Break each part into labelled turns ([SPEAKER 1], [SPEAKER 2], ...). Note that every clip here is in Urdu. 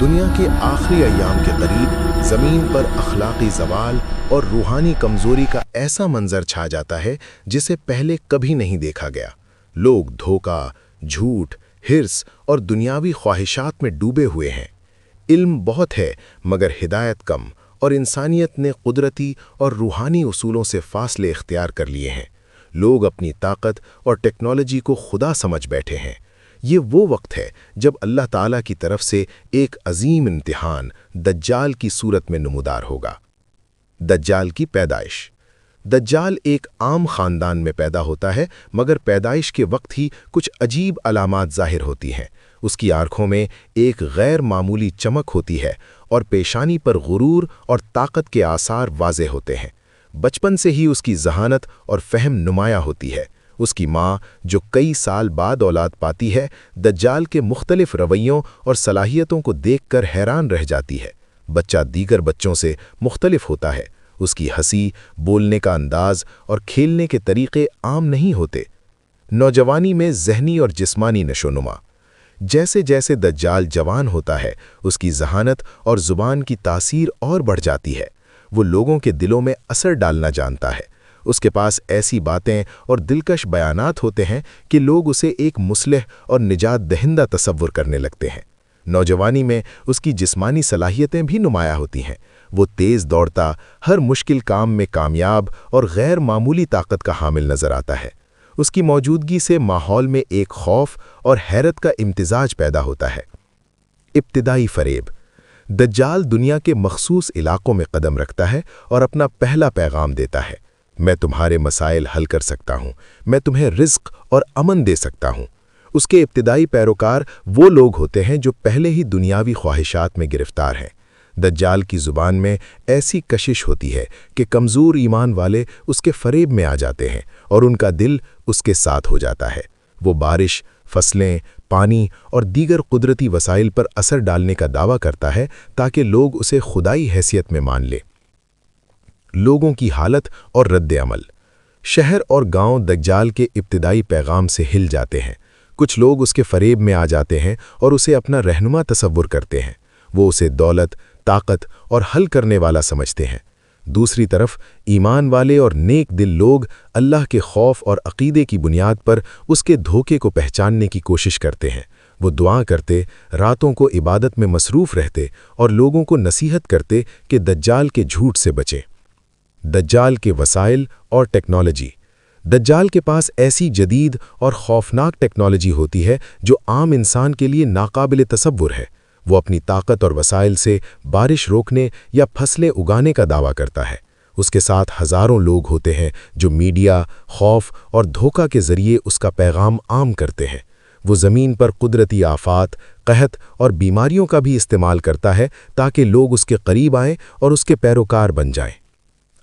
[SPEAKER 1] دنیا کے آخری ایام کے قریب زمین پر اخلاقی زوال اور روحانی کمزوری کا ایسا منظر چھا جاتا ہے جسے پہلے کبھی نہیں دیکھا گیا۔ لوگ دھوکہ، جھوٹ، حرص اور دنیاوی خواہشات میں ڈوبے ہوئے ہیں۔ علم بہت ہے مگر ہدایت کم، اور انسانیت نے قدرتی اور روحانی اصولوں سے فاصلے اختیار کر لیے ہیں۔ لوگ اپنی طاقت اور ٹیکنالوجی کو خدا سمجھ بیٹھے ہیں۔ یہ وہ وقت ہے جب اللہ تعالیٰ کی طرف سے ایک عظیم امتحان دجال کی صورت میں نمودار ہوگا۔ دجال کی پیدائش۔ دجال ایک عام خاندان میں پیدا ہوتا ہے، مگر پیدائش کے وقت ہی کچھ عجیب علامات ظاہر ہوتی ہیں۔ اس کی آنکھوں میں ایک غیر معمولی چمک ہوتی ہے اور پیشانی پر غرور اور طاقت کے آثار واضح ہوتے ہیں۔ بچپن سے ہی اس کی ذہانت اور فہم نمایاں ہوتی ہے۔ اس کی ماں، جو کئی سال بعد اولاد پاتی ہے، دجال کے مختلف رویوں اور صلاحیتوں کو دیکھ کر حیران رہ جاتی ہے۔ بچہ دیگر بچوں سے مختلف ہوتا ہے۔ اس کی ہنسی، بولنے کا انداز اور کھیلنے کے طریقے عام نہیں ہوتے۔ نوجوانی میں ذہنی اور جسمانی نشوونما۔ جیسے جیسے دجال جوان ہوتا ہے، اس کی ذہانت اور زبان کی تاثیر اور بڑھ جاتی ہے۔ وہ لوگوں کے دلوں میں اثر ڈالنا جانتا ہے۔ اس کے پاس ایسی باتیں اور دلکش بیانات ہوتے ہیں کہ لوگ اسے ایک مصلح اور نجات دہندہ تصور کرنے لگتے ہیں۔ نوجوانی میں اس کی جسمانی صلاحیتیں بھی نمایاں ہوتی ہیں۔ وہ تیز دوڑتا، ہر مشکل کام میں کامیاب اور غیر معمولی طاقت کا حامل نظر آتا ہے۔ اس کی موجودگی سے ماحول میں ایک خوف اور حیرت کا امتزاج پیدا ہوتا ہے۔ ابتدائی فریب۔ دجال دنیا کے مخصوص علاقوں میں قدم رکھتا ہے اور اپنا پہلا پیغام دیتا ہے: میں تمہارے مسائل حل کر سکتا ہوں، میں تمہیں رزق اور امن دے سکتا ہوں۔ اس کے ابتدائی پیروکار وہ لوگ ہوتے ہیں جو پہلے ہی دنیاوی خواہشات میں گرفتار ہیں۔ دجال کی زبان میں ایسی کشش ہوتی ہے کہ کمزور ایمان والے اس کے فریب میں آ جاتے ہیں اور ان کا دل اس کے ساتھ ہو جاتا ہے۔ وہ بارش، فصلیں، پانی اور دیگر قدرتی وسائل پر اثر ڈالنے کا دعویٰ کرتا ہے تاکہ لوگ اسے خدائی حیثیت میں مان لیں۔ لوگوں کی حالت اور رد عمل۔ شہر اور گاؤں دجال کے ابتدائی پیغام سے ہل جاتے ہیں۔ کچھ لوگ اس کے فریب میں آ جاتے ہیں اور اسے اپنا رہنما تصور کرتے ہیں۔ وہ اسے دولت، طاقت اور حل کرنے والا سمجھتے ہیں۔ دوسری طرف ایمان والے اور نیک دل لوگ اللہ کے خوف اور عقیدے کی بنیاد پر اس کے دھوکے کو پہچاننے کی کوشش کرتے ہیں۔ وہ دعا کرتے، راتوں کو عبادت میں مصروف رہتے اور لوگوں کو نصیحت کرتے کہ دجال کے جھوٹ سے بچیں۔ دجال کے وسائل اور ٹیکنالوجی۔ دجال کے پاس ایسی جدید اور خوفناک ٹیکنالوجی ہوتی ہے جو عام انسان کے لیے ناقابل تصور ہے۔ وہ اپنی طاقت اور وسائل سے بارش روکنے یا فصلیں اگانے کا دعویٰ کرتا ہے۔ اس کے ساتھ ہزاروں لوگ ہوتے ہیں جو میڈیا، خوف اور دھوکہ کے ذریعے اس کا پیغام عام کرتے ہیں۔ وہ زمین پر قدرتی آفات، قحط اور بیماریوں کا بھی استعمال کرتا ہے تاکہ لوگ اس کے قریب آئیں اور اس کے پیروکار بن جائیں۔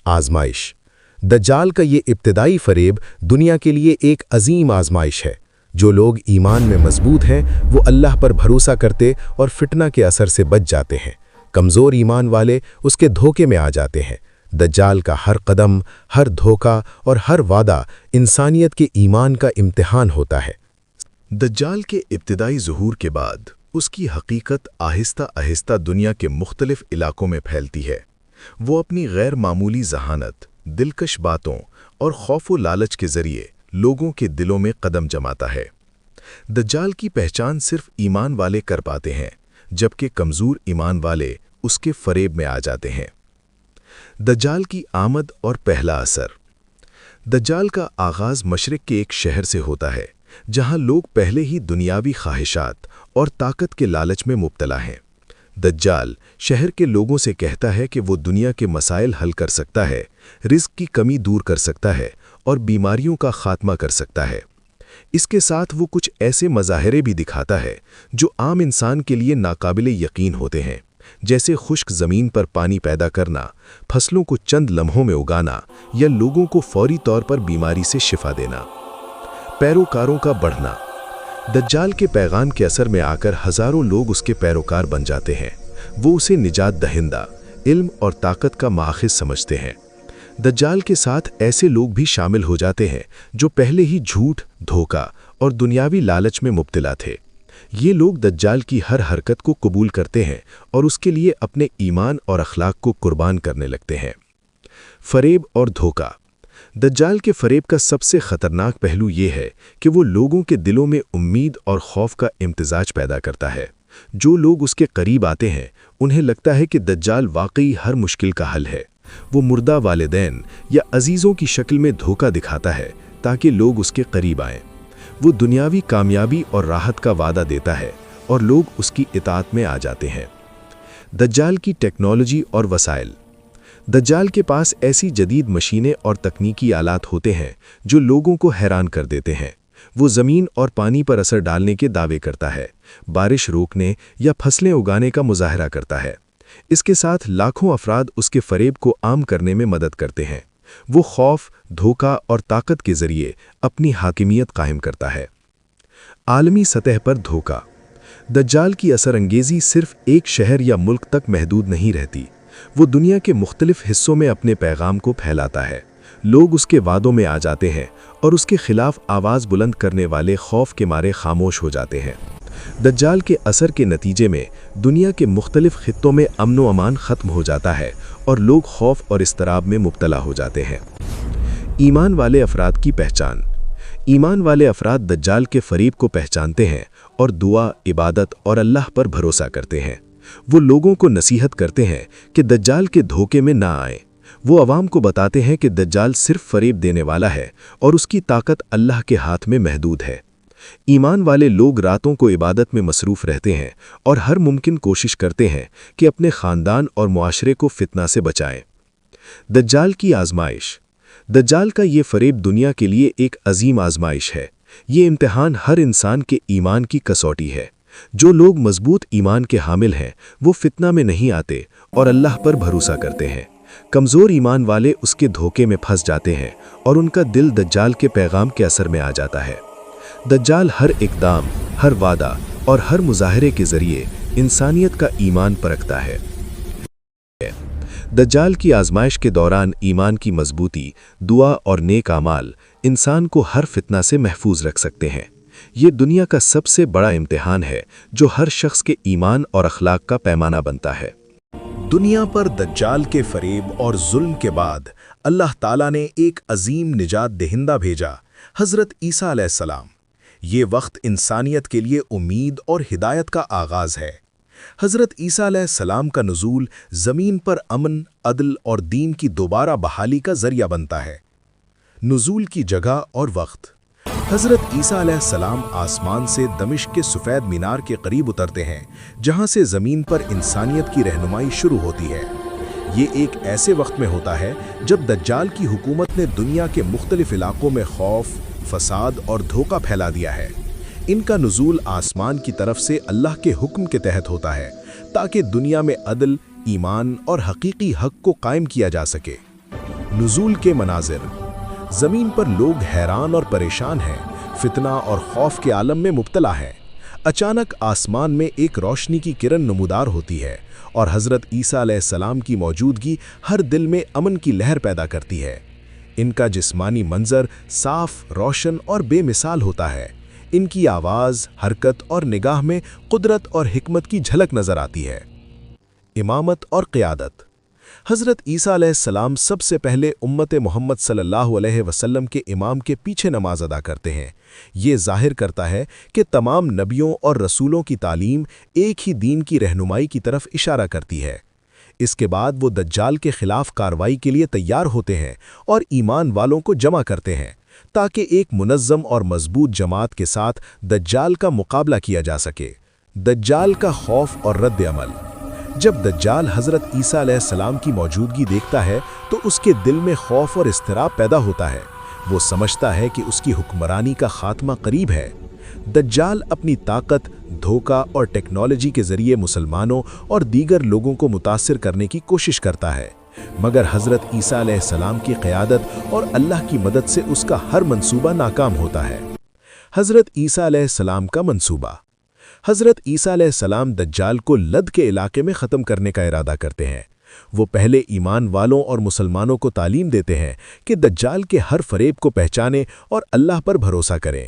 [SPEAKER 1] آزمائش۔ دجال کا یہ ابتدائی فریب دنیا کے لیے ایک عظیم آزمائش ہے۔ جو لوگ ایمان میں مضبوط ہیں وہ اللہ پر بھروسہ کرتے اور فتنہ کے اثر سے بچ جاتے ہیں۔ کمزور ایمان والے اس کے دھوکے میں آ جاتے ہیں۔ دجال کا ہر قدم، ہر دھوکہ اور ہر وعدہ انسانیت کے ایمان کا امتحان ہوتا ہے۔ دجال کے ابتدائی ظہور کے بعد اس کی حقیقت آہستہ آہستہ دنیا کے مختلف علاقوں میں پھیلتی ہے۔ وہ اپنی غیر معمولی ذہانت، دلکش باتوں اور خوف و لالچ کے ذریعے لوگوں کے دلوں میں قدم جماتا ہے۔ دجال کی پہچان صرف ایمان والے کر پاتے ہیں، جبکہ کمزور ایمان والے اس کے فریب میں آ جاتے ہیں۔ دجال کی آمد اور پہلا اثر۔ دجال کا آغاز مشرق کے ایک شہر سے ہوتا ہے، جہاں لوگ پہلے ہی دنیاوی خواہشات اور طاقت کے لالچ میں مبتلا ہیں۔ دجال شہر کے لوگوں سے کہتا ہے کہ وہ دنیا کے مسائل حل کر سکتا ہے، رزق کی کمی دور کر سکتا ہے اور بیماریوں کا خاتمہ کر سکتا ہے۔ اس کے ساتھ وہ کچھ ایسے مظاہرے بھی دکھاتا ہے جو عام انسان کے لیے ناقابل یقین ہوتے ہیں، جیسے خشک زمین پر پانی پیدا کرنا، فصلوں کو چند لمحوں میں اگانا یا لوگوں کو فوری طور پر بیماری سے شفا دینا۔ پیروکاروں کا بڑھنا۔ دجال کے پیغام کے اثر میں آ کر ہزاروں لوگ اس کے پیروکار بن جاتے ہیں۔ وہ اسے نجات دہندہ، علم اور طاقت کا ماخذ سمجھتے ہیں۔ دجال کے ساتھ ایسے لوگ بھی شامل ہو جاتے ہیں جو پہلے ہی جھوٹ، دھوکہ اور دنیاوی لالچ میں مبتلا تھے۔ یہ لوگ دجال کی ہر حرکت کو قبول کرتے ہیں اور اس کے لیے اپنے ایمان اور اخلاق کو قربان کرنے لگتے ہیں۔ فریب اور دھوکہ۔ دجال کے فریب کا سب سے خطرناک پہلو یہ ہے کہ وہ لوگوں کے دلوں میں امید اور خوف کا امتزاج پیدا کرتا ہے۔ جو لوگ اس کے قریب آتے ہیں انہیں لگتا ہے کہ دجال واقعی ہر مشکل کا حل ہے۔ وہ مردہ والدین یا عزیزوں کی شکل میں دھوکہ دکھاتا ہے تاکہ لوگ اس کے قریب آئیں۔ وہ دنیاوی کامیابی اور راحت کا وعدہ دیتا ہے اور لوگ اس کی اطاعت میں آ جاتے ہیں۔ دجال کی ٹیکنالوجی اور وسائل۔ دجال کے پاس ایسی جدید مشینیں اور تکنیکی آلات ہوتے ہیں جو لوگوں کو حیران کر دیتے ہیں۔ وہ زمین اور پانی پر اثر ڈالنے کے دعوے کرتا ہے، بارش روکنے یا فصلیں اگانے کا مظاہرہ کرتا ہے۔ اس کے ساتھ لاکھوں افراد اس کے فریب کو عام کرنے میں مدد کرتے ہیں۔ وہ خوف، دھوکہ اور طاقت کے ذریعے اپنی حاکمیت قائم کرتا ہے۔ عالمی سطح پر دھوکہ۔ دجال کی اثر انگیزی صرف ایک شہر یا ملک تک محدود نہیں رہتی۔ وہ دنیا کے مختلف حصوں میں اپنے پیغام کو پھیلاتا ہے۔ لوگ اس کے وعدوں میں آ جاتے ہیں اور اس کے خلاف آواز بلند کرنے والے خوف کے مارے خاموش ہو جاتے ہیں۔ دجال کے اثر کے نتیجے میں دنیا کے مختلف خطوں میں امن و امان ختم ہو جاتا ہے اور لوگ خوف اور اضطراب میں مبتلا ہو جاتے ہیں۔ ایمان والے افراد کی پہچان۔ ایمان والے افراد دجال کے فریب کو پہچانتے ہیں اور دعا، عبادت اور اللہ پر بھروسہ کرتے ہیں۔ وہ لوگوں کو نصیحت کرتے ہیں کہ دجال کے دھوکے میں نہ آئیں۔ وہ عوام کو بتاتے ہیں کہ دجال صرف فریب دینے والا ہے اور اس کی طاقت اللہ کے ہاتھ میں محدود ہے۔ ایمان والے لوگ راتوں کو عبادت میں مصروف رہتے ہیں اور ہر ممکن کوشش کرتے ہیں کہ اپنے خاندان اور معاشرے کو فتنہ سے بچائیں۔ دجال کی آزمائش۔ دجال کا یہ فریب دنیا کے لیے ایک عظیم آزمائش ہے۔ یہ امتحان ہر انسان کے ایمان کی کسوٹی ہے۔ جو لوگ مضبوط ایمان کے حامل ہیں وہ فتنہ میں نہیں آتے اور اللہ پر بھروسہ کرتے ہیں۔ کمزور ایمان والے اس کے دھوکے میں پھنس جاتے ہیں اور ان کا دل دجال کے پیغام کے اثر میں آ جاتا ہے۔ دجال ہر اقدام، ہر وعدہ اور ہر مظاہرے کے ذریعے انسانیت کا ایمان پرکھتا ہے۔ دجال کی آزمائش کے دوران ایمان کی مضبوطی، دعا اور نیک اعمال انسان کو ہر فتنہ سے محفوظ رکھ سکتے ہیں۔ یہ دنیا کا سب سے بڑا امتحان ہے جو ہر شخص کے ایمان اور اخلاق کا پیمانہ بنتا ہے۔ دنیا پر دجال کے فریب اور ظلم کے بعد اللہ تعالیٰ نے ایک عظیم نجات دہندہ بھیجا، حضرت عیسیٰ علیہ السلام۔ یہ وقت انسانیت کے لیے امید اور ہدایت کا آغاز ہے۔ حضرت عیسیٰ علیہ السلام کا نزول زمین پر امن، عدل اور دین کی دوبارہ بحالی کا ذریعہ بنتا ہے۔ نزول کی جگہ اور وقت۔ حضرت عیسیٰ علیہ السلام آسمان سے دمشق کے سفید مینار کے قریب اترتے ہیں، جہاں سے زمین پر انسانیت کی رہنمائی شروع ہوتی ہے۔ یہ ایک ایسے وقت میں ہوتا ہے جب دجال کی حکومت نے دنیا کے مختلف علاقوں میں خوف، فساد اور دھوکہ پھیلا دیا ہے۔ ان کا نزول آسمان کی طرف سے اللہ کے حکم کے تحت ہوتا ہے تاکہ دنیا میں عدل، ایمان اور حقیقی حق کو قائم کیا جا سکے۔ نزول کے مناظر۔ زمین پر لوگ حیران اور پریشان ہیں، فتنہ اور خوف کے عالم میں مبتلا ہیں۔ اچانک آسمان میں ایک روشنی کی کرن نمودار ہوتی ہے اور حضرت عیسیٰ علیہ السلام کی موجودگی ہر دل میں امن کی لہر پیدا کرتی ہے۔ ان کا جسمانی منظر صاف، روشن اور بے مثال ہوتا ہے۔ ان کی آواز، حرکت اور نگاہ میں قدرت اور حکمت کی جھلک نظر آتی ہے۔ امامت اور قیادت۔ حضرت عیسیٰ علیہ السلام سب سے پہلے امت محمد صلی اللہ علیہ وسلم کے امام کے پیچھے نماز ادا کرتے ہیں۔ یہ ظاہر کرتا ہے کہ تمام نبیوں اور رسولوں کی تعلیم ایک ہی دین کی رہنمائی کی طرف اشارہ کرتی ہے۔ اس کے بعد وہ دجال کے خلاف کارروائی کے لیے تیار ہوتے ہیں اور ایمان والوں کو جمع کرتے ہیں تاکہ ایک منظم اور مضبوط جماعت کے ساتھ دجال کا مقابلہ کیا جا سکے۔ دجال کا خوف اور رد عمل۔ جب دجال حضرت عیسیٰ علیہ السلام کی موجودگی دیکھتا ہے تو اس کے دل میں خوف اور اضطراب پیدا ہوتا ہے۔ وہ سمجھتا ہے کہ اس کی حکمرانی کا خاتمہ قریب ہے۔ دجال اپنی طاقت، دھوکہ اور ٹیکنالوجی کے ذریعے مسلمانوں اور دیگر لوگوں کو متاثر کرنے کی کوشش کرتا ہے، مگر حضرت عیسیٰ علیہ السلام کی قیادت اور اللہ کی مدد سے اس کا ہر منصوبہ ناکام ہوتا ہے۔ حضرت عیسیٰ علیہ السلام کا منصوبہ۔ حضرت عیسیٰ علیہ السلام دجال کو لد کے علاقے میں ختم کرنے کا ارادہ کرتے ہیں۔ وہ پہلے ایمان والوں اور مسلمانوں کو تعلیم دیتے ہیں کہ دجال کے ہر فریب کو پہچانیں اور اللہ پر بھروسہ کریں۔